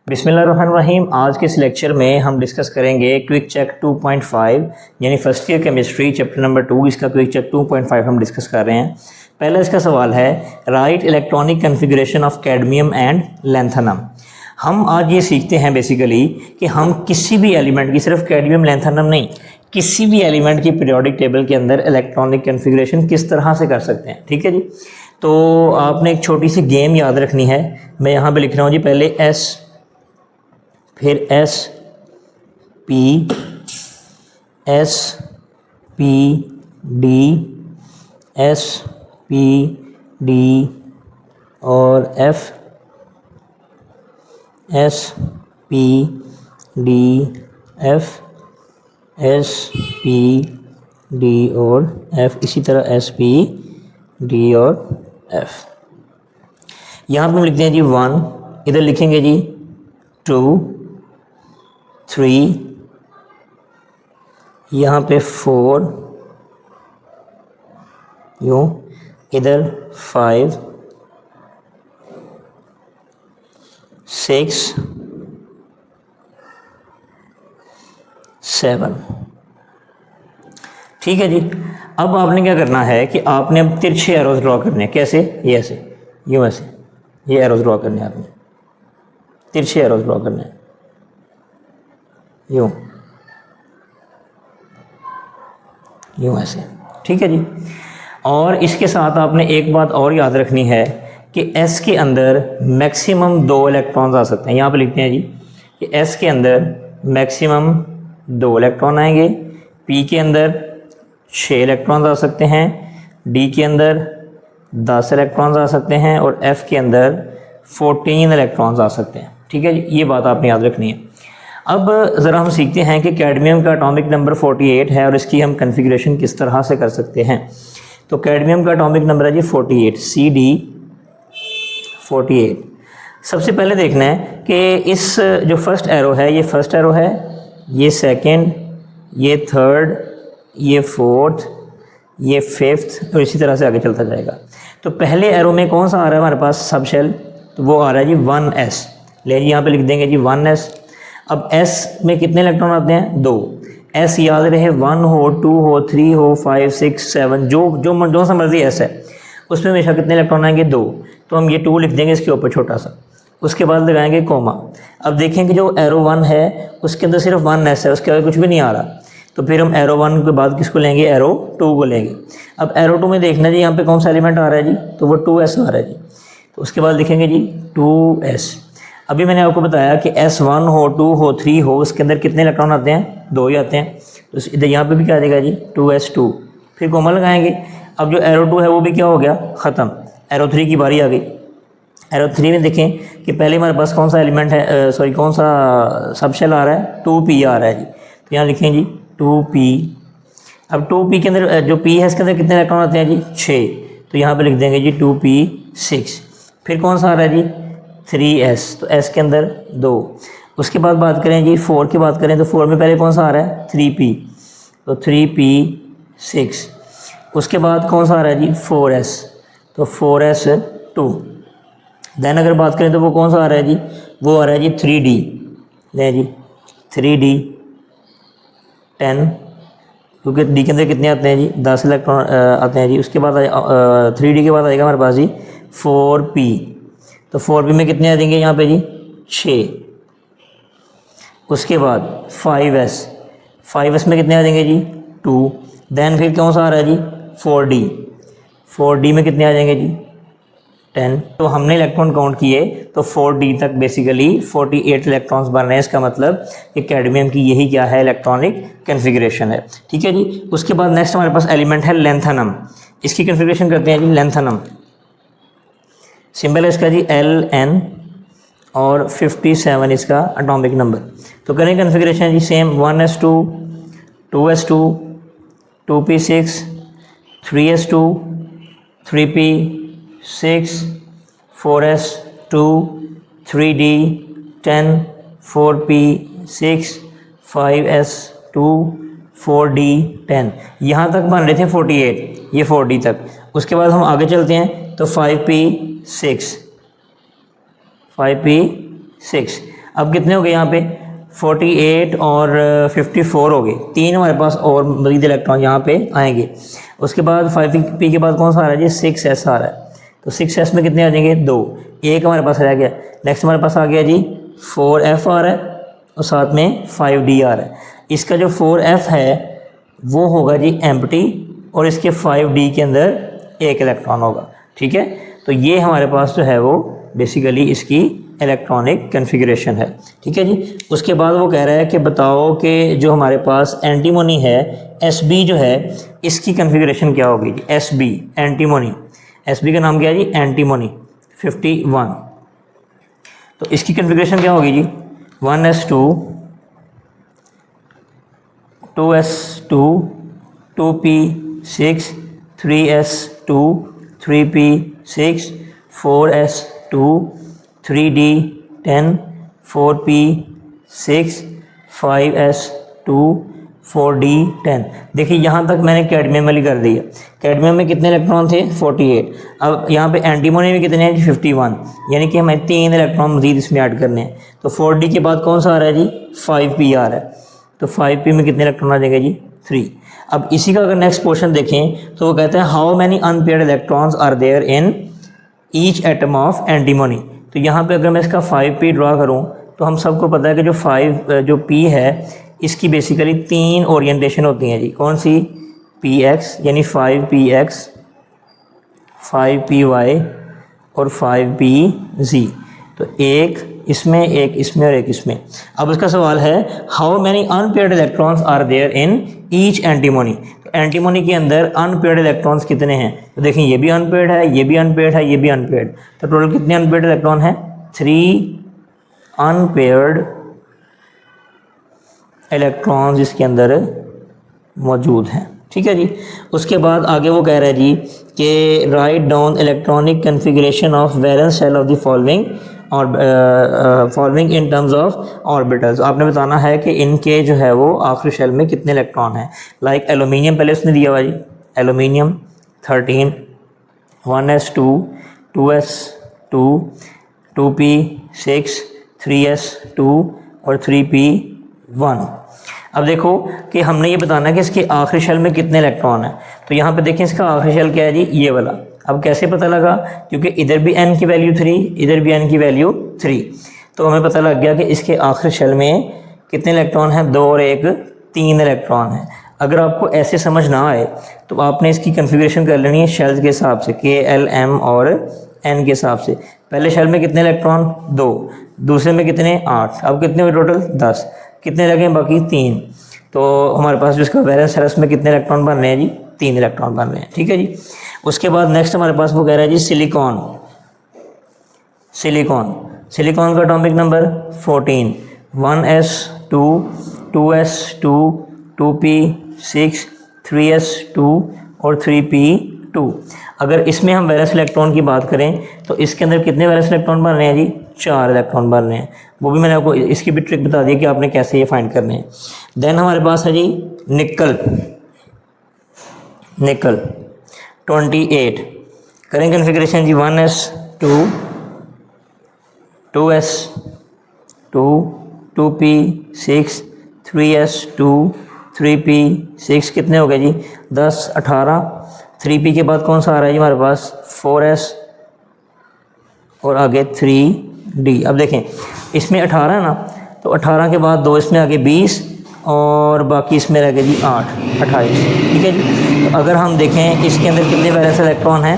बिस्मिल्लाहिर्रहमानिर्रहीम। आज के इस लेक्चर में हम डिस्कस करेंगे क्विक चेक 2.5 यानी first year chemistry chapter number 2। इसका क्विक चेक 2.5 हम डिस्कस कर रहे हैं। पहला इसका सवाल है right electronic configuration of cadmium and lanthanum. हम आज ये सीखते हैं बेसिकली कि हम किसी भी एलिमेंट की, सिर्फ कैडमियम लैंथेनम नहीं, किसी भी एलिमेंट की पीरियोडिक टेबल के अंदर इलेक्ट्रॉनिक कन्फिगरेशन किस तरह से कर सकते हैं। ठीक है जी। तो आपने एक छोटी सी गेम याद रखनी है। मैं यहाँ पे लिख रहा हूँ जी, पहले एस, फिर S P, S P D, S P D और F, S P D F, S P D और एफ, इसी तरह एस पी डी और एफ। यहाँ पे हम लिखते हैं जी 1, इधर लिखेंगे जी 2, 3, यहाँ पे 4, यूँ, इधर 5, 6, 7। ठीक है जी। अब आपने क्या करना है कि आपने अब तिरछे एरोज ड्रॉ करने हैं। कैसे? ये ऐसे, यूँ ऐसे, ये एरोज ड्रॉ करने हैं आपने, तिरछे एरोज ड्रॉ करने हैं, यूँ यूँ ऐसे। ठीक है जी। और इसके साथ आपने एक बात और याद रखनी है कि S के अंदर मैक्सिमम 2 इलेक्ट्रॉन्स आ सकते हैं। यहाँ पे लिखते हैं जी कि S के अंदर मैक्सिमम 2 इलेक्ट्रॉन आएंगे, P के अंदर 6 इलेक्ट्रॉन्स आ सकते हैं, D के अंदर 10 इलेक्ट्रॉन्स आ सकते हैं और F के अंदर 14 इलेक्ट्रॉन्स आ सकते हैं। ठीक है जी, ये बात आपने याद रखनी है। अब ज़रा हम सीखते हैं कि कैडमियम का एटॉमिक नंबर 48 है और इसकी हम कन्फिग्रेशन किस तरह से कर सकते हैं। तो कैडमियम का एटॉमिक नंबर है जी 48, CD 48। सबसे पहले देखना है कि इस जो फर्स्ट एरो है, ये फर्स्ट एरो है, ये सेकंड, ये थर्ड, ये फोर्थ, ये फिफ्थ और इसी तरह से आगे चलता जाएगा। तो पहले एरो में कौन सा आ रहा है हमारे पास? सब शेल, तो वो आ रहा है जी 1s। ले जी, यहाँ पे लिख देंगे जी 1s। अब s में कितने इलेक्ट्रॉन आते हैं? 2। s याद रहे 1 हो, 2 हो, 3 हो, 5, 6, 7, जो सा मर्जी s है उसमें हमेशा कितने इलेक्ट्रॉन आएंगे? 2। तो हम ये 2 लिख देंगे इसके ऊपर छोटा सा, उसके बाद लगाएंगे कोमा। अब देखेंगे जो एरो 1 है उसके अंदर सिर्फ 1s है, उसके बाद कुछ भी नहीं आ रहा। तो फिर हम एरो 1 के बाद किसको लेंगे? एरो 2 को लेंगे। अब एरो 2 में देखना जी यहाँ पे कौन सा एलिमेंट आ रहा है जी, तो वो 2s आ रहा है जी। तो उसके बाद लिखेंगे जी 2s। अभी मैंने आपको बताया कि S1 हो, 2 हो, 3 हो, उसके अंदर कितने इलेक्ट्रॉन आते हैं? 2 ही आते हैं। तो इधर यहाँ पे भी क्या आ जाएगा जी 2s2, फिर कोमा लगाएंगे। अब जो एरो 2 है वो भी क्या हो गया? ख़त्म। एरो 3 की बारी आ गई। एरो 3 में देखें कि पहले हमारे पास कौन सा एलिमेंट है, सॉरी कौन सा सबशेल आ रहा है? 2p आ रहा है जी। तो यहाँ लिखें जी 2p। अब 2p के अंदर जो p है इसके अंदर कितने इलेक्ट्रॉन आते हैं जी? 6। तो यहाँ पे लिख देंगे जी 2p6। फिर कौन सा आ रहा है जी? 3s। तो s के अंदर 2। उसके बाद बात करें जी 4 की बात करें तो 4 में पहले कौन सा आ रहा है? 3p। तो 3p6। उसके बाद कौन सा आ रहा है जी? 4s। तो 4s2। देन अगर बात करें तो वो कौन सा आ रहा है जी? वो आ रहा है जी 3d। ले जी 3d10, क्योंकि डी के अंदर कितने आते हैं जी? 10 इलेक्ट्रॉन आते हैं जी। उसके बाद 3d के बाद आएगा हमारे पास जी 4p। तो 4p में कितने आ जाएंगे यहाँ पे जी? 6। उसके बाद 5s, 5s में कितने आ जाएंगे जी? 2। देन फिर कौन सा आ रहा है जी? 4d। 4d में कितने आ जाएंगे जी? 10। तो हमने इलेक्ट्रॉन काउंट किए तो 4d तक बेसिकली 48 इलेक्ट्रॉन्स बन रहे हैं। इसका मतलब कि कैडमियम की यही क्या है? इलेक्ट्रॉनिक कन्फिग्रेशन है। ठीक है जी। उसके बाद नेक्स्ट हमारे पास एलिमेंट है लैंथेनम। इसकी कन्फिग्रेशन करते हैं जी। लैंथेनम सिंबल है इसका जी Ln और 57 इसका एटॉमिक नंबर। तो करें कन्फिग्रेशन जी same 1s2, 2s2, 2p6, 3s2, 3p6, 4s2, 3d10, 4p6, 5s2, 4d10। यहाँ तक बन रहे थे 48, ये 4d तक। उसके बाद हम आगे चलते हैं तो 5p6। अब कितने हो गए यहाँ पे 48 और 54 हो गए, 3 हमारे पास और मज़ीद इलेक्ट्रॉन यहाँ पे आएंगे। उसके बाद 5p के बाद कौन सा आ रहा है जी 6s आ रहा है, तो 6s में कितने आ जाएंगे 2, एक हमारे पास रह गया। नेक्स्ट हमारे पास आ गया जी 4f आ रहा है और साथ में 5d आ रहा है। इसका जो 4f है वो होगा जी एम्प्टी और इसके 5d के अंदर एक इलेक्ट्रॉन होगा, ठीक है। तो ये हमारे पास जो है वो बेसिकली इसकी इलेक्ट्रॉनिक कन्फिग्रेशन है, ठीक है जी। उसके बाद वो कह रहा है कि बताओ कि जो हमारे पास एंटीमोनी है Sb जो है इसकी कन्फिग्रेशन क्या होगी जी। Sb एंटीमोनी, Sb का नाम क्या है जी एंटीमोनी 51। तो इसकी कन्फिग्रेशन क्या होगी जी 1s2 2s2 2p6 3s2 3p6 4s2 3d10 4p6 5s2 4d10। देखिए यहाँ तक मैंने कैडमियम वाली कर दिया। कैडमियम में कितने इलेक्ट्रॉन थे 48। अब यहाँ पे एंटीमोनी में कितने हैं जी 51, यानी कि हमें 3 इलेक्ट्रॉन मजीद इसमें ऐड करने हैं। तो 4d के बाद कौन सा आ रहा है जी 5p आ रहा है, तो 5p में कितने इलेक्ट्रॉन आ जाएंगे जी 3। अब इसी का अगर नेक्स्ट पोर्शन देखें तो वो कहते हैं how many unpaired electrons are there in each atom of antimony. तो यहाँ पे अगर मैं इसका 5p ड्रा करूँ तो हम सबको पता है कि जो p है इसकी बेसिकली 3 ओरिएंटेशन होती हैं जी। कौन सी px यानी 5px 5py और 5pz, तो एक इसमें एक इसमें और एक इसमें। अब इसका सवाल है how many unpaired electrons are there in each antimony. तो एंटीमोनी के अंदर अनपेयर्ड इलेक्ट्रॉन्स कितने हैं, तो देखें ये भी अनपेयर्ड है, ये भी अनपेयर्ड है, ये भी अनपेयर्ड। तो टोटल कितने अनपेयर्ड इलेक्ट्रॉन हैं 3 अनपेयर्ड इलेक्ट्रॉन्स इसके अंदर मौजूद हैं, ठीक है जी। उसके बाद आगे वो कह रहा है जी कि write down electronic configuration of valence shell of the following और following in terms of orbitals. आपने बताना है कि इनके जो है वो आखिरी शेल में कितने इलेक्ट्रॉन हैं। लाइक एलुमिनियम पहले उसने दिया हुआ जी, aluminium 13 1s2 2s2 2p6 3s2 और 3p1। अब देखो कि हमने ये बताना है कि इसके आखिरी शेल में कितने इलेक्ट्रॉन हैं। तो यहाँ पे देखें इसका आखिरी शेल क्या है जी ये वाला। अब कैसे पता लगा, क्योंकि इधर भी n की वैल्यू 3 इधर भी n की वैल्यू 3, तो हमें पता लग गया कि इसके आखिरी शेल में कितने इलेक्ट्रॉन हैं 2 और 1 3 इलेक्ट्रॉन हैं। अगर आपको ऐसे समझ ना आए तो आपने इसकी कन्फिग्रेशन कर लेनी है शेल्स के हिसाब से K L M और N के हिसाब से। पहले शेल में कितने इलेक्ट्रॉन 2, दूसरे में कितने 8, अब कितने हुए टोटल 10, कितने लगे बाकी 3। तो हमारे पास जो इसका वैलेंस शेल में कितने इलेक्ट्रॉन बन रहे हैं जी 3 इलेक्ट्रॉन बन रहे हैं, ठीक है जी। उसके बाद नेक्स्ट हमारे पास वो कह रहा है जी सिलिकॉन। सिलिकॉन का atomic number 14 1s2 2s2 2p6 3s2 और 3p2। अगर इसमें हम वैलेंस इलेक्ट्रॉन की बात करें तो इसके अंदर कितने वैलेंस इलेक्ट्रॉन बन रहे हैं जी 4 इलेक्ट्रॉन बन रहे हैं। वो भी मैंने आपको इसकी भी ट्रिक बता दी कि आपने कैसे ये फाइंड करने हैं। देन हमारे पास है जी निकल 28। करें कन्फिग्रेशन जी 1s2 2s2 2p6 3s2 3p6 कितने हो गए जी 10 18। 3p के बाद कौन सा आ रहा है जी हमारे पास 4s और आगे 3d। अब देखें इसमें 18 है ना, तो 18 के बाद 2 इसमें आगे 20 और बाकी इसमें रह गए जी 8 28, ठीक है जी। तो अगर हम देखें इसके अंदर कितने वैलेंस इलेक्ट्रॉन हैं,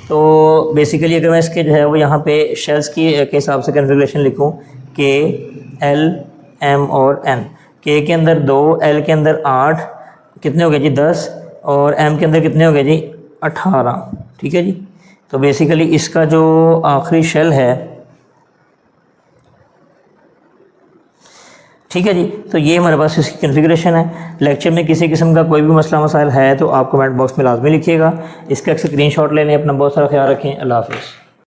तो बेसिकली अगर मैं इसके जो है वो यहाँ पे शेल्स की के हिसाब से कन्फिग्रेशन लिखूँ K L M और N। K के अंदर 2, L के अंदर 8, कितने हो गए जी 10 और M के अंदर कितने हो गए जी 18, ठीक है जी। तो बेसिकली इसका जो आखिरी शेल है, ठीक है जी। तो ये हमारे पास इसकी कन्फिग्रेशन है। लेक्चर में किसी किस्म का कोई भी मसला मसाइल है तो आप कमेंट बॉक्स में लाजमी लिखिएगा। इसका एक स्क्रीनशॉट लेने अपना बहुत सारा ख्याल रखें। अल्लाह हाफ़िज़।